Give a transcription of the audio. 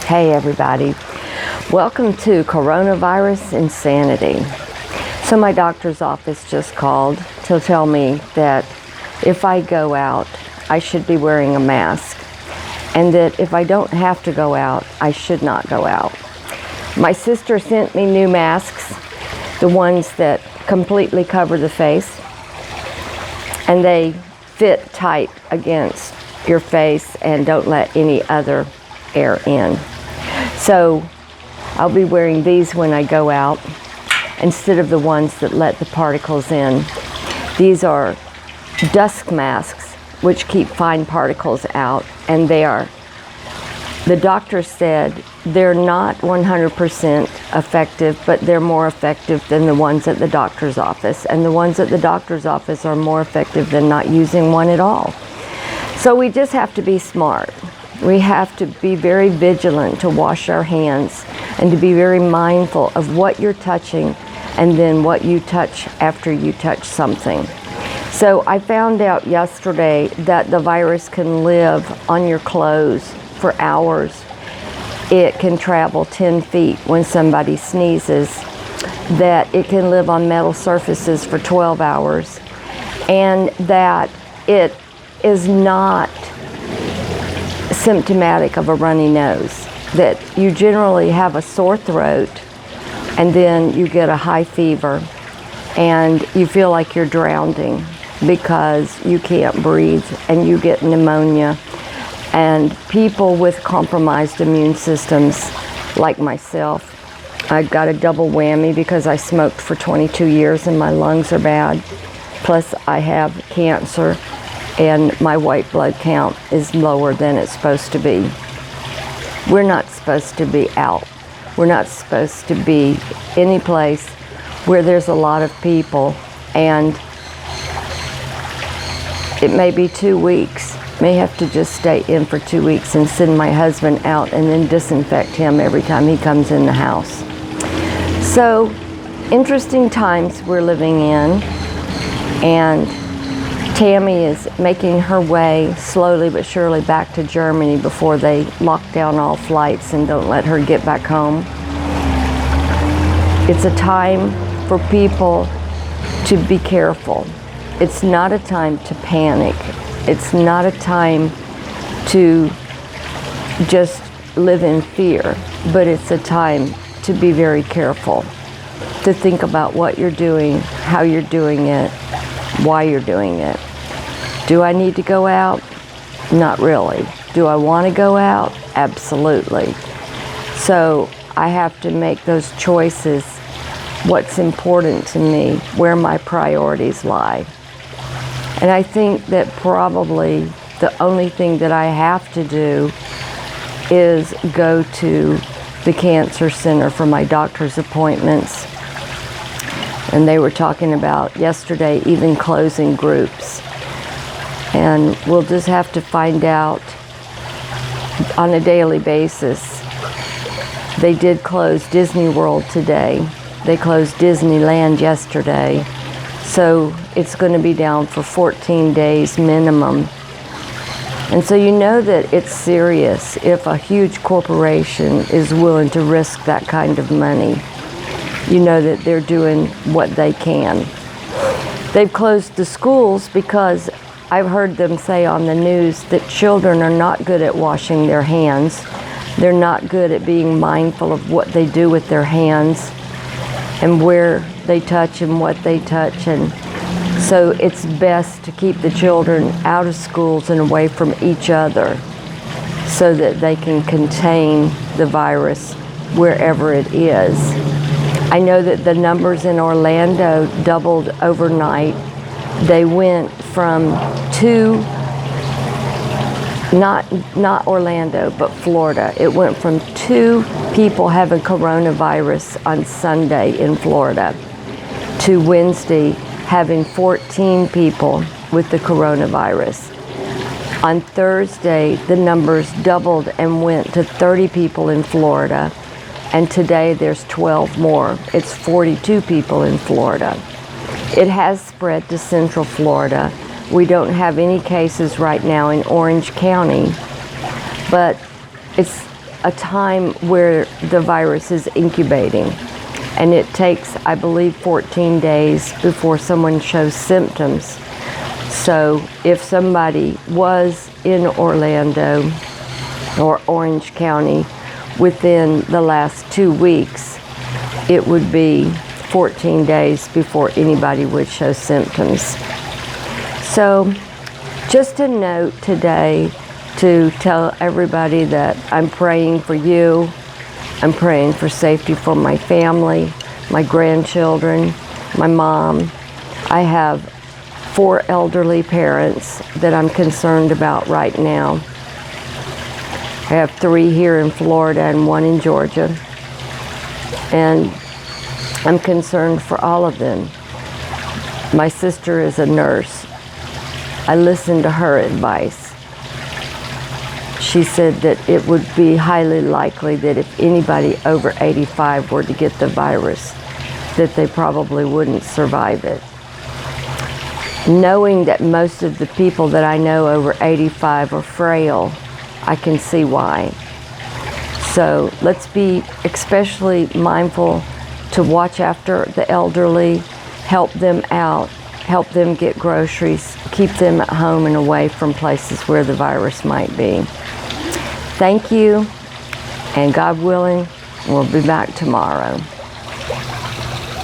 Hey everybody, welcome to Coronavirus Insanity. So my doctor's office just called to tell me that if I go out, I should be wearing a mask, and that if I don't have to go out, I should not go out. My sister sent me new masks, the ones that completely cover the face, and they fit tight against your face and don't let any other air in. So I'll be wearing these when I go out instead of the ones that let the particles in. These are dust masks which keep fine particles out, and the doctor said they're not 100% effective, but they're more effective than the ones at the doctor's office, and the ones at the doctor's office are more effective than not using one at all. So we just have to be smart. We have to be very vigilant to wash our hands and to be very mindful of what you're touching and then what you touch after you touch something. So I found out yesterday that the virus can live on your clothes for hours. It can travel 10 feet when somebody sneezes, that it can live on metal surfaces for 12 hours, and that it is not symptomatic of a runny nose, that you generally have a sore throat and then you get a high fever and you feel like you're drowning because you can't breathe and you get pneumonia. And people with compromised immune systems like myself, I've got a double whammy because I smoked for 22 years and my lungs are bad, plus I have cancer and my white blood count is lower than it's supposed to be. We're not supposed to be out. We're not supposed to be any place where there's a lot of people, and it may be 2 weeks. May have to just stay in for 2 weeks and send my husband out and then disinfect him every time he comes in the house. So, interesting times we're living in, and Tammy is making her way slowly but surely back to Germany before they lock down all flights and don't let her get back home. It's a time for people to be careful. It's not a time to panic. It's not a time to just live in fear, but it's a time to be very careful, to think about what you're doing, how you're doing it, why you're doing it. Do I need to go out? Not really. Do I want to go out? Absolutely. So I have to make those choices, what's important to me, where my priorities lie. And I think that probably the only thing that I have to do is go to the cancer center for my doctor's appointments. And they were talking about yesterday even closing groups. And we'll just have to find out on a daily basis. They did close Disney World today. They closed Disneyland yesterday. So it's going to be down for 14 days minimum. And so you know that it's serious if a huge corporation is willing to risk that kind of money. You know that they're doing what they can. They've closed the schools because I've heard them say on the news that children are not good at washing their hands. They're not good at being mindful of what they do with their hands and where they touch and what they touch. And so it's best to keep the children out of schools and away from each other so that they can contain the virus wherever it is. I know that the numbers in Orlando doubled overnight. They went from not Orlando, but Florida. It went from 2 people having coronavirus on Sunday in Florida to Wednesday having 14 people with the coronavirus. On Thursday, the numbers doubled and went to 30 people in Florida, and today there's 12 more. It's 42 people in Florida. It has spread to Central Florida. We don't have any cases right now in Orange County, but it's a time where the virus is incubating. And it takes, I believe, 14 days before someone shows symptoms. So if somebody was in Orlando or Orange County within the last 2 weeks, it would be 14 days before anybody would show symptoms. So just a note today to tell everybody that I'm praying for you. I'm praying for safety for my family, my grandchildren, my mom. I have 4 elderly parents that I'm concerned about right now. I have 3 here in Florida and 1 in Georgia. And I'm concerned for all of them. My sister is a nurse. I listened to her advice. She said that it would be highly likely that if anybody over 85 were to get the virus, that they probably wouldn't survive it. Knowing that most of the people that I know over 85 are frail, I can see why. So let's be especially mindful to watch after the elderly, help them out, help them get groceries, keep them at home and away from places where the virus might be. Thank you, and God willing, we'll be back tomorrow.